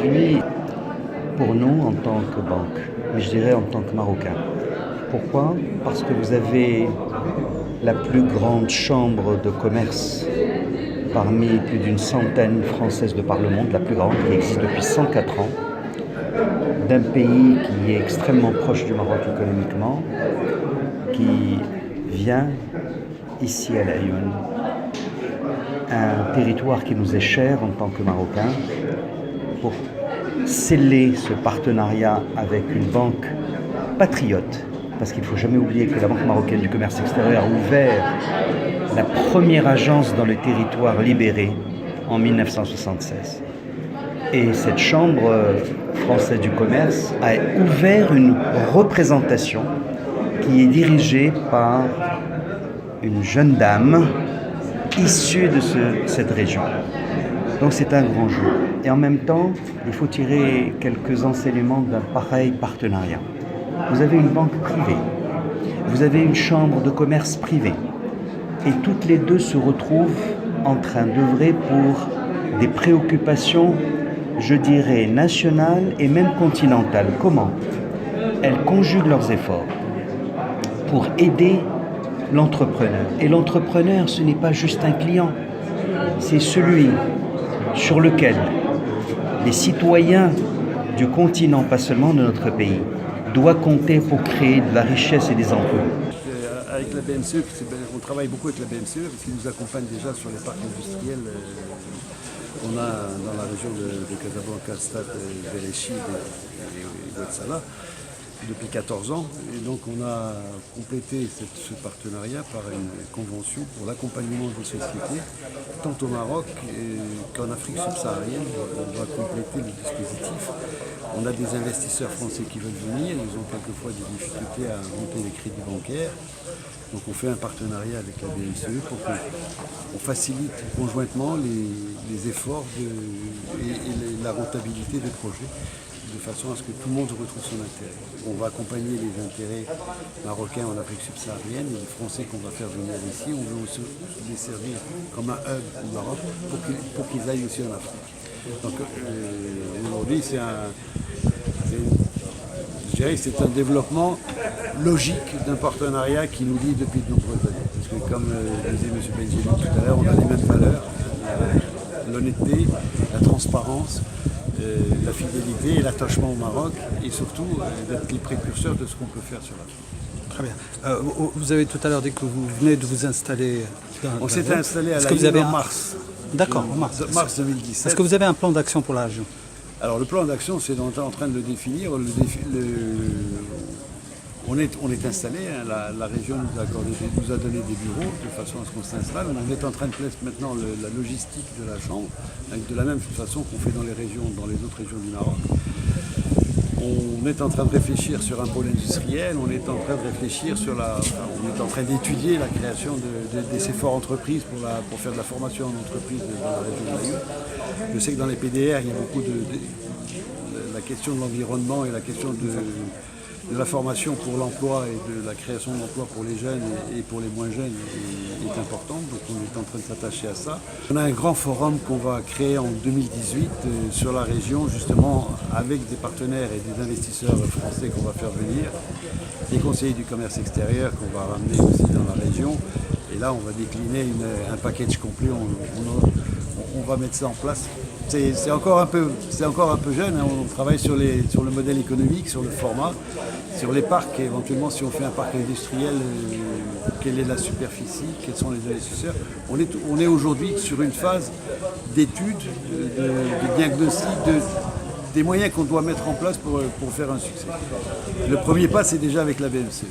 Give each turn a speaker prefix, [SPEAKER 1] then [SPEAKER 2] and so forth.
[SPEAKER 1] aujourd'hui pour nous en tant que banque, mais je dirais en tant que Marocain. Pourquoi? Parce que vous avez la plus grande chambre de commerce parmi plus d'une centaine françaises de par le monde, la plus grande, qui existe depuis 104 ans, d'un pays qui est extrêmement proche du Maroc économiquement, qui vient ici à Laayoune, un territoire qui nous est cher en tant que Marocains, pour sceller ce partenariat avec une banque patriote, parce qu'il ne faut jamais oublier que la Banque marocaine du commerce extérieur a ouvert la première agence dans le territoire libéré en 1976. Et cette chambre française du commerce a ouvert une représentation qui est dirigée par une jeune dame issue de cette région. Donc c'est un grand jour. Et en même temps, il faut tirer quelques enseignements d'un pareil partenariat. Vous avez une banque privée, vous avez une chambre de commerce privée, et toutes les deux se retrouvent en train d'œuvrer pour des préoccupations, je dirais, nationales et même continentales. Comment? Elles conjuguent leurs efforts pour aider l'entrepreneur. Et l'entrepreneur, ce n'est pas juste un client, c'est celui sur lequel les citoyens du continent, pas seulement de notre pays, doivent compter pour créer de la richesse et des emplois.
[SPEAKER 2] Avec la BMCE, on travaille beaucoup avec la BMCE parce qu'ils nous accompagnent déjà sur les parcs industriels qu'on a dans la région de Casablanca, Stade, Berechi et Ouattara depuis 14 ans. Et donc on a complété ce partenariat par une convention pour l'accompagnement des sociétés, tant au Maroc qu'en Afrique subsaharienne. On va compléter le dispositif. On a des investisseurs français qui veulent venir, ils ont quelquefois des difficultés à monter les crédits bancaires. Donc on fait un partenariat avec la BMCE pour qu'on facilite conjointement les efforts et la rentabilité des projets, de façon à ce que tout le monde retrouve son intérêt. On va accompagner les intérêts marocains en Afrique subsaharienne et les Français qu'on va faire venir ici. On veut aussi les servir comme un hub au Maroc pour qu'ils aillent aussi en Afrique. Donc aujourd'hui c'est un développement logique d'un partenariat qui nous lie depuis de nombreuses années. Parce que comme disait M. Benjeli tout à l'heure, on a les mêmes valeurs, l'honnêteté, la transparence, la fidélité et l'attachement au Maroc, et surtout d'être les précurseurs de ce qu'on peut faire sur l'Afrique.
[SPEAKER 3] Très bien. Vous avez tout à l'heure dit que vous venez de vous installer
[SPEAKER 2] On s'était installé à Laayoune en mars.
[SPEAKER 3] D'accord, en mars.
[SPEAKER 2] Mars 2017.
[SPEAKER 3] Est-ce que vous avez un plan d'action pour la région?
[SPEAKER 2] Alors le plan d'action, c'est en train de le définir. On est installé, hein, la région nous a donné des bureaux de façon à ce qu'on s'installe. On est en train de placer maintenant la logistique de la chambre, de la même façon qu'on fait dans les autres régions du Maroc. On est en train de réfléchir sur un pôle industriel, on est en train de réfléchir on est en train d'étudier la création des CFOR entreprises pour faire de la formation en entreprise dans la région de Laayoune. Je sais que dans les PDR, il y a beaucoup la question de l'environnement et la question de la formation pour l'emploi et de la création d'emplois pour les jeunes et pour les moins jeunes est importante, donc on est en train de s'attacher à ça. On a un grand forum qu'on va créer en 2018 sur la région, justement avec des partenaires et des investisseurs français qu'on va faire venir, des conseillers du commerce extérieur qu'on va ramener aussi dans la région, et là on va décliner un package complet, on va mettre ça en place. C'est encore un peu jeune, hein. On travaille sur le modèle économique, sur le format, sur les parcs, éventuellement si on fait un parc industriel, quelle est la superficie, quels sont les investisseurs. On est aujourd'hui sur une phase d'étude, de diagnostic, des moyens qu'on doit mettre en place pour faire un succès. Le premier pas, c'est déjà avec la BMCE.